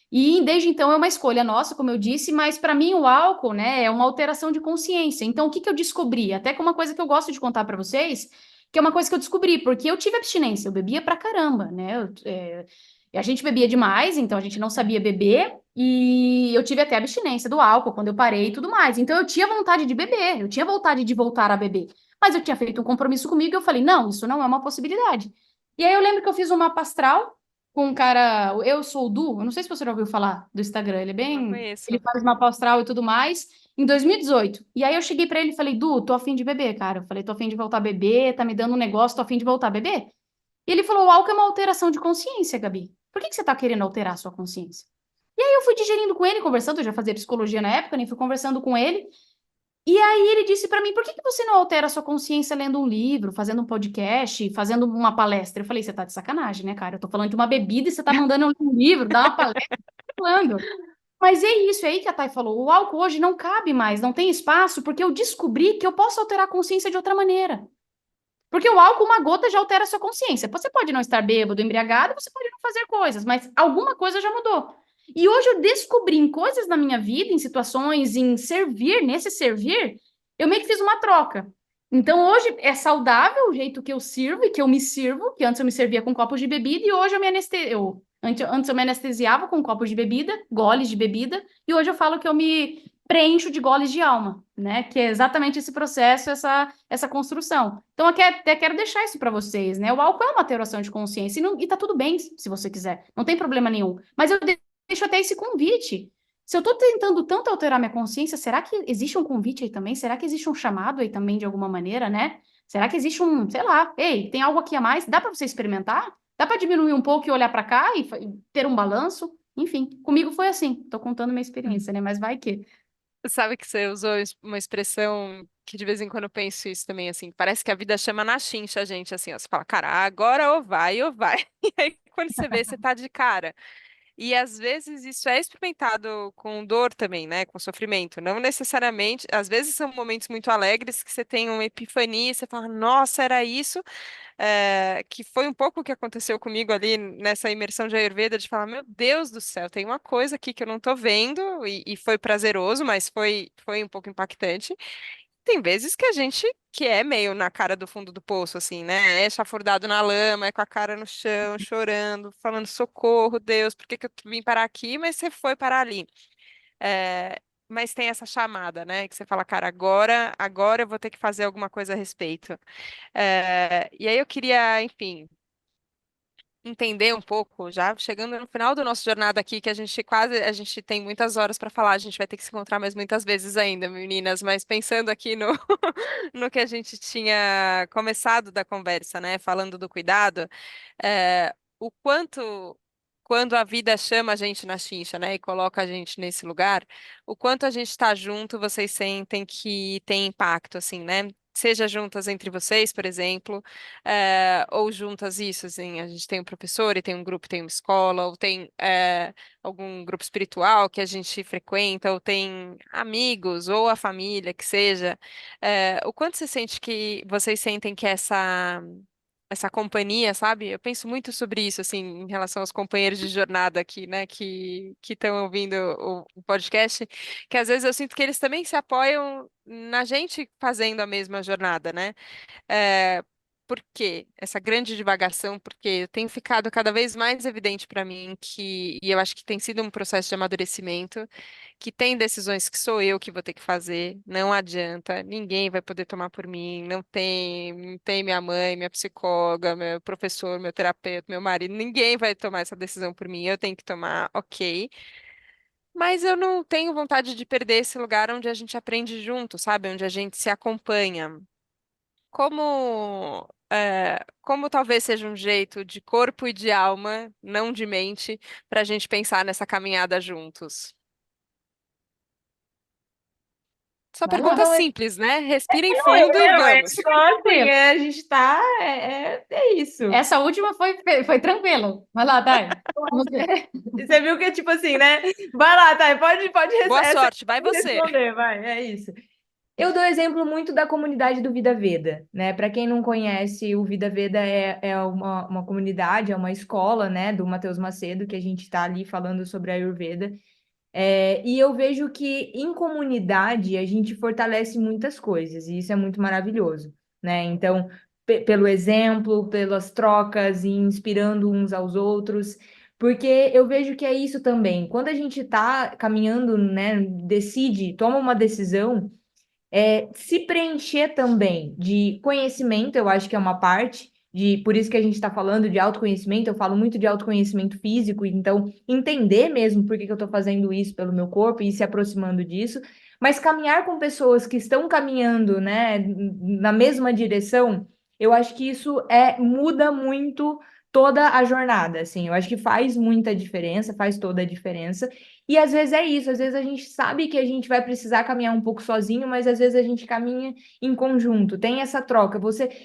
E desde então é uma escolha nossa, como eu disse, mas para mim o álcool, né, é uma alteração de consciência. Então, o que que eu descobri? Até que uma coisa que eu gosto de contar para vocês, que é uma coisa que eu descobri, porque eu tive abstinência, eu bebia pra caramba, né? A gente bebia demais, então a gente não sabia beber. E eu tive até abstinência do álcool quando eu parei e tudo mais. Então eu tinha vontade de beber, eu tinha vontade de voltar a beber. Mas eu tinha feito um compromisso comigo e eu falei, não, isso não é uma possibilidade. E aí eu lembro que eu fiz um mapa astral com um cara, eu sou o Du, eu não sei se você já ouviu falar do Instagram, ele é Não bem, ele conheço. faz mapa astral e tudo mais, em 2018. E aí eu cheguei pra ele e falei, Du, tô afim de beber, cara. Eu falei, tô afim de voltar a beber, tá me dando um negócio, tô afim de voltar a beber. E ele falou, o álcool é uma alteração de consciência, Gabi. Por que que você tá querendo alterar a sua consciência? Eu fui digerindo com ele, conversando, eu já fazia psicologia na época, nem fui conversando com ele. E aí ele disse para mim, por que que você não altera a sua consciência lendo um livro, fazendo um podcast, fazendo uma palestra? Eu falei, você tá de sacanagem, né, cara? Eu tô falando de uma bebida e você tá mandando eu ler um livro, dar uma palestra, falando. Mas é isso, é aí que a Thay falou, o álcool hoje não cabe mais, não tem espaço, porque eu descobri que eu posso alterar a consciência de outra maneira. Porque o álcool, uma gota, já altera a sua consciência. Você pode não estar bêbado, embriagado, você pode não fazer coisas, mas alguma coisa já mudou. E hoje eu descobri em coisas na minha vida, em situações, em servir, nesse servir, eu meio que fiz uma troca. Então hoje é saudável o jeito que eu sirvo e que eu me sirvo, que antes eu me servia com copos de bebida e hoje eu me antes eu me anestesiava com copos de bebida, goles de bebida, e hoje eu falo que eu me preencho de goles de alma, né? Que é exatamente esse processo, essa construção. Então, eu até quero deixar isso para vocês, né? O álcool é uma alteração de consciência e tá tudo bem se você quiser, não tem problema nenhum. Mas eu deixo até esse convite. Se eu estou tentando tanto alterar minha consciência, será que existe um convite aí também? Será que existe um chamado aí também de alguma maneira, né? Será que existe um, sei lá, ei, tem algo aqui a mais? Dá para você experimentar? Dá para diminuir um pouco e olhar para cá e ter um balanço? Enfim, comigo foi assim. Estou contando minha experiência, né? Mas vai que. Sabe que você usou uma expressão que de vez em quando eu penso isso também, assim, parece que a vida chama na chincha a gente, assim, ó, você fala, cara, agora ou vai, ou vai. E aí, quando você vê, você tá de cara. E às vezes isso é experimentado com dor também, né? Com sofrimento. Não necessariamente. Às vezes são momentos muito alegres que você tem uma epifania, e você fala, nossa, era isso. Que foi um pouco o que aconteceu comigo ali nessa imersão de Ayurveda, de falar, meu Deus do céu, tem uma coisa aqui que eu não tô vendo, e foi prazeroso, mas foi um pouco impactante. Tem vezes que a gente que é meio na cara do fundo do poço, assim, né? É chafurdado na lama, é com a cara no chão, chorando, falando socorro, Deus, por que que eu vim parar aqui? Mas você foi parar ali. É, mas tem essa chamada, né? Que você fala, cara, agora eu vou ter que fazer alguma coisa a respeito. E aí eu queria, enfim, entender um pouco, já chegando no final da nossa jornada aqui, que a gente tem muitas horas para falar, a gente vai ter que se encontrar mais muitas vezes ainda, meninas, mas pensando aqui no, no que a gente tinha começado da conversa, né, falando do cuidado, o quanto, quando a vida chama a gente na chincha, né, e coloca a gente nesse lugar, o quanto a gente está junto, vocês sentem que tem impacto, assim, né? Seja juntas entre vocês, por exemplo, ou juntas isso, assim, a gente tem um professor e tem um grupo, tem uma escola, ou tem algum grupo espiritual que a gente frequenta, ou tem amigos, ou a família, que seja. O quanto você sente que vocês sentem que essa companhia, sabe? Eu penso muito sobre isso, assim, em relação aos companheiros de jornada aqui, né, que estão ouvindo o podcast, que às vezes eu sinto que eles também se apoiam na gente fazendo a mesma jornada, né? É, por quê? Essa grande divagação, porque tem ficado cada vez mais evidente para mim e eu acho que tem sido um processo de amadurecimento, que tem decisões que sou eu que vou ter que fazer, não adianta, ninguém vai poder tomar por mim, não tem minha mãe, minha psicóloga, meu professor, meu terapeuta, meu marido, ninguém vai tomar essa decisão por mim, eu tenho que tomar, ok. Mas eu não tenho vontade de perder esse lugar onde a gente aprende junto, sabe? Onde a gente se acompanha. Como talvez seja um jeito de corpo e de alma, não de mente, para a gente pensar nessa caminhada juntos. Só Vai lá. pergunta Não, simples, né? Respirem não, fundo e é vamos. só assim, Tranquilo. a gente tá, é isso. Essa última foi tranquilo. Vai lá, Thay. Você. Você viu que é tipo assim, né? Vai lá, Thay, Boa essa sorte, vai pode você. responder, vai, é isso. Eu dou exemplo muito da comunidade do Vida Veda, né? Para quem não conhece, o Vida Veda é uma comunidade, é uma escola, né, do Matheus Macedo, que a gente está ali falando sobre a Ayurveda. E eu vejo que em comunidade a gente fortalece muitas coisas, e isso é muito maravilhoso, né? Então, pelo exemplo, pelas trocas e inspirando uns aos outros, porque eu vejo que é isso também. Quando a gente está caminhando, né, decide, toma uma decisão se preencher também de conhecimento, eu acho que é uma parte, por isso que a gente está falando de autoconhecimento, eu falo muito de autoconhecimento físico, então entender mesmo por que que eu estou fazendo isso pelo meu corpo e se aproximando disso, mas caminhar com pessoas que estão caminhando, né, na mesma direção, eu acho que isso muda muito toda a jornada, assim, eu acho que faz muita diferença, faz toda a diferença. E às vezes é isso, às vezes a gente sabe que a gente vai precisar caminhar um pouco sozinho, mas às vezes a gente caminha em conjunto, tem essa troca.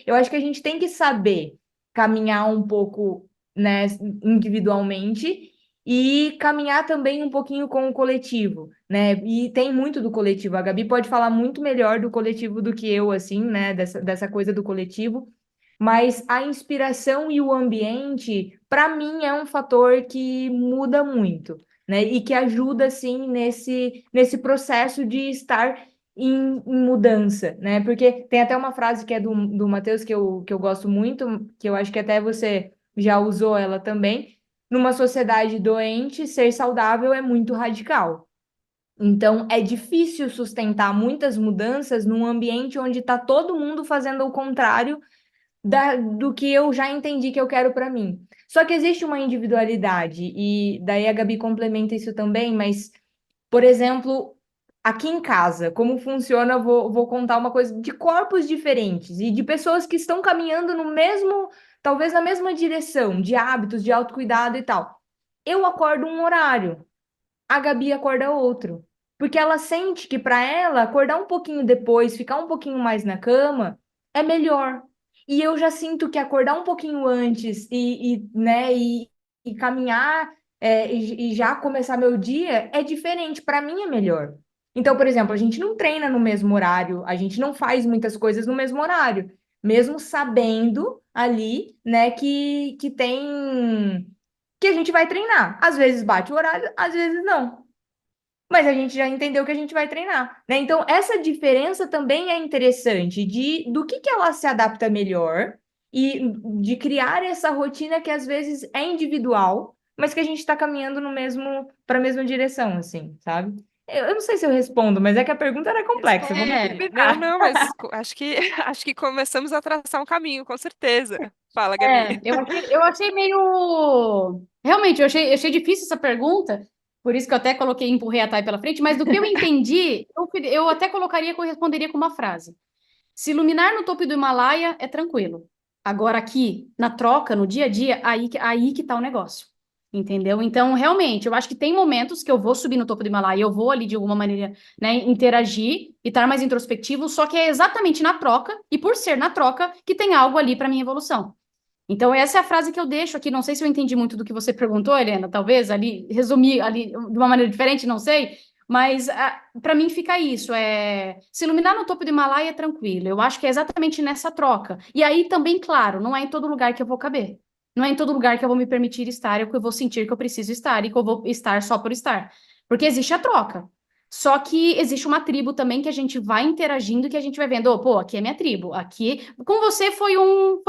Eu acho que a gente tem que saber caminhar um pouco, né, individualmente e caminhar também um pouquinho com o coletivo, né? E tem muito do coletivo. A Gabi pode falar muito melhor do coletivo do que eu, assim, né, dessa coisa do coletivo. Mas a inspiração e o ambiente, para mim, é um fator que muda muito, né? E que ajuda, assim, nesse processo de estar em mudança, né? Porque tem até uma frase que é do Matheus que eu gosto muito, que eu acho que até você já usou ela também. Numa sociedade doente, ser saudável é muito radical. Então, é difícil sustentar muitas mudanças num ambiente onde está todo mundo fazendo o contrário do que eu já entendi que eu quero para mim. Só que existe uma individualidade, e daí a Gabi complementa isso também, mas, por exemplo, aqui em casa, como funciona, eu vou contar uma coisa de corpos diferentes e de pessoas que estão caminhando no mesmo, talvez na mesma direção, de hábitos, de autocuidado e tal. Eu acordo um horário, a Gabi acorda outro. Porque ela sente que para ela acordar um pouquinho depois, ficar um pouquinho mais na cama, é melhor. E eu já sinto que acordar um pouquinho antes né, e caminhar e já começar meu dia é diferente, para mim é melhor. Então, por exemplo, a gente não treina no mesmo horário, a gente não faz muitas coisas no mesmo horário, mesmo sabendo ali, né, que tem que a gente vai treinar. Às vezes bate o horário, às vezes não. Mas a gente já entendeu que a gente vai treinar, né? Então, essa diferença também é interessante do que ela se adapta melhor e de criar essa rotina que às vezes é individual, mas que a gente está caminhando no mesmo para a mesma direção, assim, sabe? Eu não sei se eu respondo, mas é que a pergunta era complexa. Vamos É, Não, combinar. não, mas acho que acho que começamos a traçar um caminho, com certeza. Fala, Gabi. eu achei meio. Realmente, eu achei difícil essa pergunta, por isso que eu até coloquei, empurrei a Thay pela frente, mas do que eu entendi, eu até colocaria, corresponderia com uma frase. Se iluminar no topo do Himalaia é tranquilo. Agora aqui, na troca, no dia a dia, aí que tá o negócio. Entendeu? Então, realmente, eu acho que tem momentos que eu vou subir no topo do Himalaia, eu vou ali de alguma maneira, né, interagir e estar mais introspectivo, só que é exatamente na troca, e por ser na troca, que tem algo ali para minha evolução. Então, essa é a frase que eu deixo aqui. Não sei se eu entendi muito do que você perguntou, Helena, talvez ali, resumir ali de uma maneira diferente, não sei. Mas para mim fica isso, se iluminar no topo do Himalaia é tranquilo. Eu acho que é exatamente nessa troca. E aí também, claro, não é em todo lugar que eu vou caber. Não é em todo lugar que eu vou me permitir estar, e que eu vou sentir que eu preciso estar e que eu vou estar só por estar. Porque existe a troca. Só que existe uma tribo também que a gente vai interagindo, que a gente vai vendo, oh, pô, aqui é minha tribo, aqui com você foi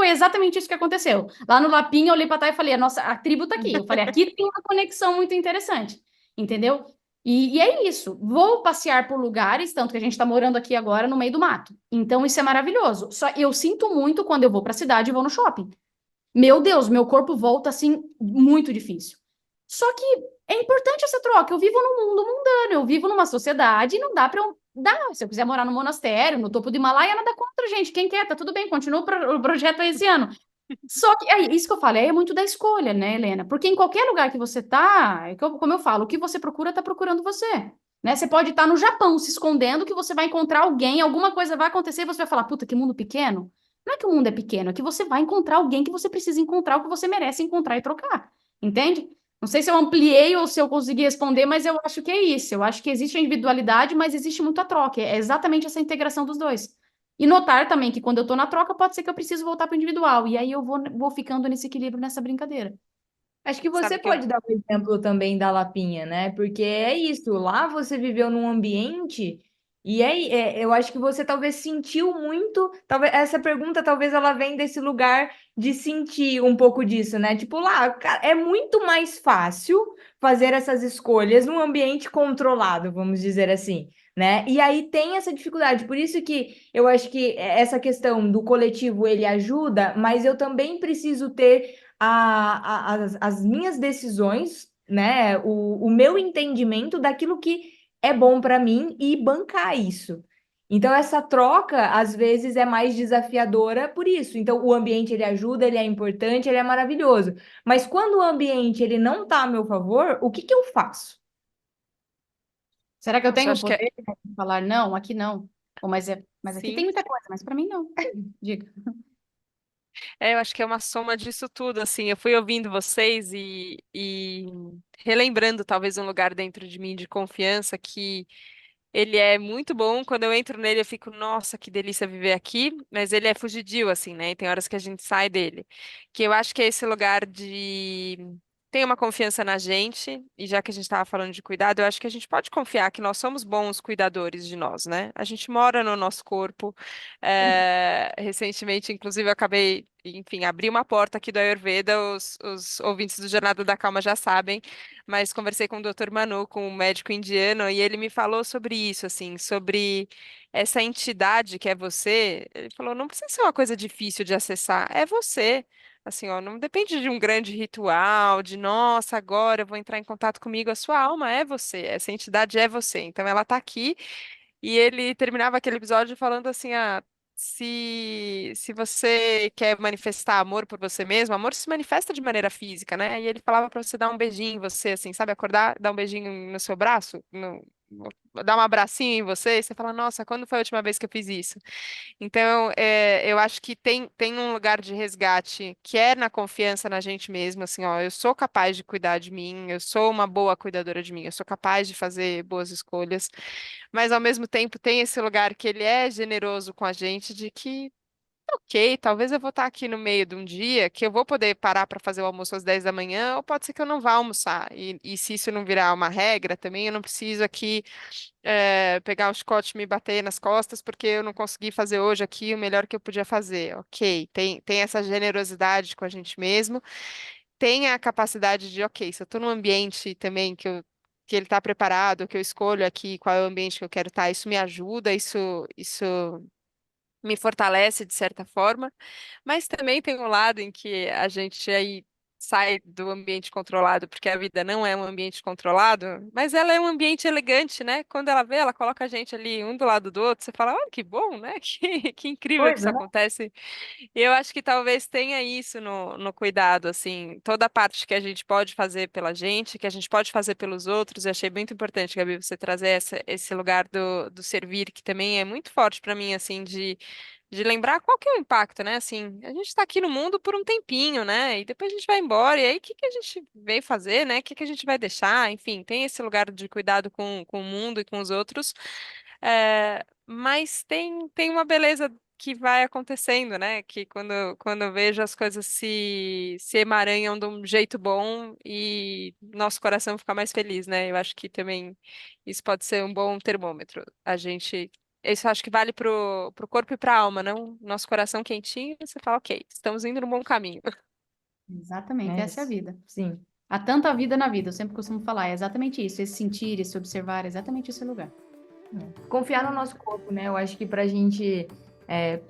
exatamente isso que aconteceu. Lá no Lapinha eu olhei para trás e falei, nossa, a tribo tá aqui. Eu falei, aqui tem uma conexão muito interessante, entendeu? E é isso. Vou passear por lugares, tanto que a gente está morando aqui agora no meio do mato. Então isso é maravilhoso. Só eu sinto muito quando eu vou para a cidade e vou no shopping. Meu Deus, meu corpo volta assim muito difícil. Só que é importante essa troca. Eu vivo num mundo mundano, eu vivo numa sociedade e não dá para eu dar. Se eu quiser morar no monastério, no topo do Himalaia, nada contra, gente. Quem quer, tá tudo bem, continua o projeto aí esse ano. Só que é isso que eu falo, é muito da escolha, né, Helena? Porque em qualquer lugar que você tá, como eu falo, o que você procura tá procurando você. Né? Você pode estar no Japão se escondendo que você vai encontrar alguém, alguma coisa vai acontecer e você vai falar, puta, que mundo pequeno. Não é que o mundo é pequeno, é que você vai encontrar alguém que você precisa encontrar, o que você merece encontrar e trocar. Entende? Não sei se eu ampliei ou se eu consegui responder, mas eu acho que é isso. Eu acho que existe a individualidade, mas existe muita troca. É exatamente essa integração dos dois. E notar também que quando eu tô na troca, pode ser que eu preciso voltar para o individual. E aí eu vou ficando nesse equilíbrio, nessa brincadeira. Acho que você Sabe que eu... pode dar um exemplo também da Lapinha, né? Porque é isso, lá você viveu num ambiente e eu acho que você talvez sentiu muito, talvez essa pergunta talvez ela vem desse lugar de sentir um pouco disso, né? Tipo, lá, cara, é muito mais fácil fazer essas escolhas num ambiente controlado, vamos dizer assim, né? E aí tem essa dificuldade, por isso que eu acho que essa questão do coletivo ele ajuda, mas eu também preciso ter as minhas decisões, né? O meu entendimento daquilo que é bom para mim e bancar isso. Então, essa troca, às vezes, é mais desafiadora por isso. Então, o ambiente, ele ajuda, ele é importante, ele é maravilhoso. Mas quando o ambiente, ele não está a meu favor, o que que eu faço? Será que eu Nossa, eu tenho o acho que é... poder de falar não? Aqui não. Ou, mas aqui tem Sim. muita coisa, mas para mim não. Diga. É, eu acho que é uma soma disso tudo, assim. Eu fui ouvindo vocês e relembrando talvez um lugar dentro de mim de confiança que ele é muito bom. Quando eu entro nele, eu fico, nossa, que delícia viver aqui. Mas ele é fugidio, assim, né? E tem horas que a gente sai dele. Que eu acho que é esse lugar de ter uma confiança na gente. E já que a gente estava falando de cuidado, eu acho que a gente pode confiar que nós somos bons cuidadores de nós, né? A gente mora no nosso corpo. Recentemente, inclusive, eu acabei. Enfim, abri uma porta aqui do Ayurveda, os ouvintes do Jornada da Calma já sabem, mas conversei com o Dr. Manu, com um médico indiano, e ele me falou sobre isso, assim, sobre essa entidade que é você. Ele falou, não precisa ser uma coisa difícil de acessar, é você. Assim, ó, não depende de um grande ritual, de nossa, agora eu vou entrar em contato comigo, a sua alma é você, essa entidade é você. Então ela tá aqui e ele terminava aquele episódio falando assim, se você quer manifestar amor por você mesmo, amor se manifesta de maneira física, né? E ele falava para você dar um beijinho em você, assim, sabe? Acordar, dar um beijinho no seu braço, dar um abracinho em você, e você fala, nossa, quando foi a última vez que eu fiz isso? Então, eu acho que tem um lugar de resgate que é na confiança na gente mesmo, assim, ó, eu sou capaz de cuidar de mim, eu sou uma boa cuidadora de mim, eu sou capaz de fazer boas escolhas, mas ao mesmo tempo tem esse lugar que ele é generoso com a gente de que ok, talvez eu vou estar aqui no meio de um dia que eu vou poder parar para fazer o almoço às 10 da manhã, ou pode ser que eu não vá almoçar. E se isso não virar uma regra também, eu não preciso aqui pegar o chicote e me bater nas costas porque eu não consegui fazer hoje aqui o melhor que eu podia fazer. Ok, tem essa generosidade com a gente mesmo, tem a capacidade de, ok, se eu estou num ambiente também que ele está preparado, que eu escolho aqui qual é o ambiente que eu quero estar, isso me ajuda, isso me fortalece de certa forma, mas também tem um lado em que a gente aí sai do ambiente controlado, porque a vida não é um ambiente controlado, mas ela é um ambiente elegante, né? Quando ela vê, ela coloca a gente ali um do lado do outro, você fala, oh, que bom, né? Que incrível que isso Coisa, né? acontece. E eu acho que talvez tenha isso no cuidado, assim, toda a parte que a gente pode fazer pela gente, que a gente pode fazer pelos outros. Eu achei muito importante, Gabi, você trazer esse lugar do servir, que também é muito forte para mim, assim, de lembrar qual que é o impacto, né? Assim, a gente está aqui no mundo por um tempinho, né? E depois a gente vai embora, e aí o que que a gente veio fazer, né? O que que a gente vai deixar? Enfim, tem esse lugar de cuidado com o mundo e com os outros. Mas tem uma beleza que vai acontecendo, né? Que quando eu vejo as coisas se emaranham de um jeito bom e nosso coração fica mais feliz, né? Eu acho que também isso pode ser um bom termômetro. Isso acho que vale pro corpo e pra alma, não? Nosso coração quentinho, você fala, ok, estamos indo no bom caminho. Exatamente, É essa é a isso. vida. Sim. Há tanta vida na vida, eu sempre costumo falar, é exatamente isso, esse sentir, esse observar, é exatamente esse lugar. Confiar no nosso corpo, né? Eu acho que pra gente. é,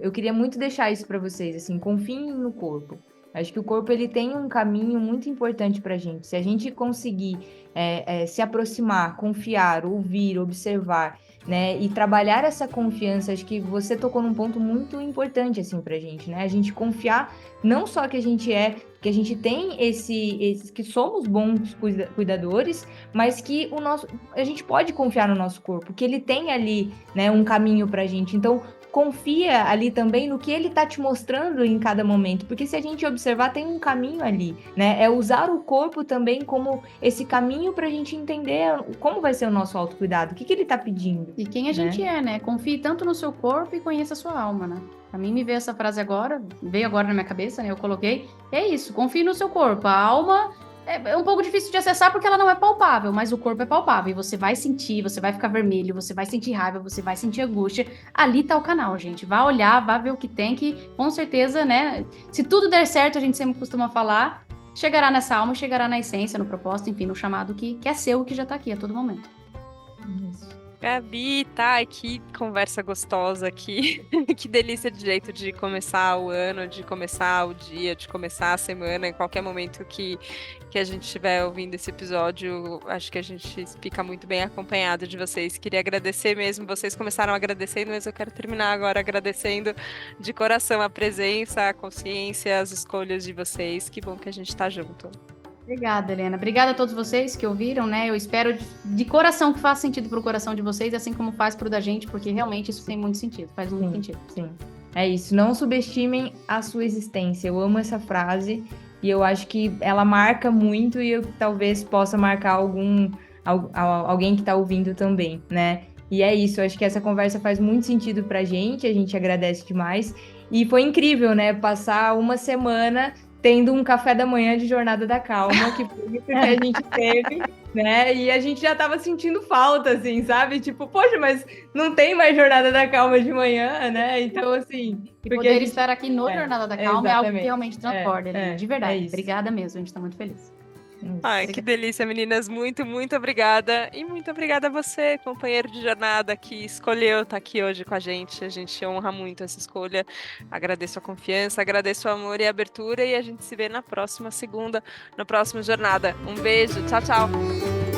eu queria muito deixar isso pra vocês, assim, confiem no corpo. Acho que o corpo ele tem um caminho muito importante pra gente. Se a gente conseguir se aproximar, confiar, ouvir, observar, né? E trabalhar essa confiança, acho que você tocou num ponto muito importante, assim, pra gente, né? A gente confiar não só que a gente tem que somos bons cuidadores, mas que a gente pode confiar no nosso corpo, que ele tem ali, né, um caminho pra gente. Então, confia ali também no que ele tá te mostrando em cada momento, porque se a gente observar, tem um caminho ali, né? É usar o corpo também como esse caminho pra gente entender como vai ser o nosso autocuidado, o que que ele tá pedindo, E quem a né? gente é, né? Confie tanto no seu corpo e conheça a sua alma, né? Pra mim, me veio essa frase agora, veio agora na minha cabeça, né? Eu coloquei, é isso, confie no seu corpo. A alma é um pouco difícil de acessar porque ela não é palpável, mas o corpo é palpável. E você vai sentir, você vai ficar vermelho, você vai sentir raiva, você vai sentir angústia. Ali tá o canal, gente. Vá olhar, vá ver o que tem, que com certeza, né? Se tudo der certo, a gente sempre costuma falar, chegará nessa alma, chegará na essência, no propósito, enfim, no chamado que é seu, que já tá aqui a todo momento. Isso. Gabi, tá, que conversa gostosa, que delícia de jeito de começar o ano, de começar o dia, de começar a semana, em qualquer momento que a gente estiver ouvindo esse episódio, acho que a gente fica muito bem acompanhado de vocês. Queria agradecer mesmo, vocês começaram agradecendo, mas eu quero terminar agora agradecendo de coração a presença, a consciência, as escolhas de vocês. Que bom que a gente tá junto. Obrigada, Helena. Obrigada a todos vocês que ouviram, né? Eu espero de coração que faça sentido pro coração de vocês, assim como faz pro da gente, porque realmente isso tem muito sentido, faz muito sentido. Sim. É isso, não subestimem a sua existência. Eu amo essa frase e eu acho que ela marca muito e eu talvez possa marcar alguém que está ouvindo também, né? E é isso, eu acho que essa conversa faz muito sentido pra gente, a gente agradece demais. E foi incrível, né? Passar uma semana tendo um café da manhã de Jornada da Calma, que foi isso que a gente teve, né? E a gente já tava sentindo falta, assim, sabe? Tipo, poxa, mas não tem mais Jornada da Calma de manhã, né? Então, assim. E porque poder estar aqui no Jornada da Calma é algo que exatamente. realmente transborda, Helena. De verdade. Isso. Obrigada mesmo, a gente tá muito feliz. Ai, que delícia, meninas. Muito, muito obrigada. E muito obrigada a você, companheiro de jornada, que escolheu estar aqui hoje com a gente. A gente honra muito essa escolha. Agradeço a confiança, agradeço o amor e a abertura. E a gente se vê na próxima segunda, na próxima jornada. Um beijo. Tchau, tchau.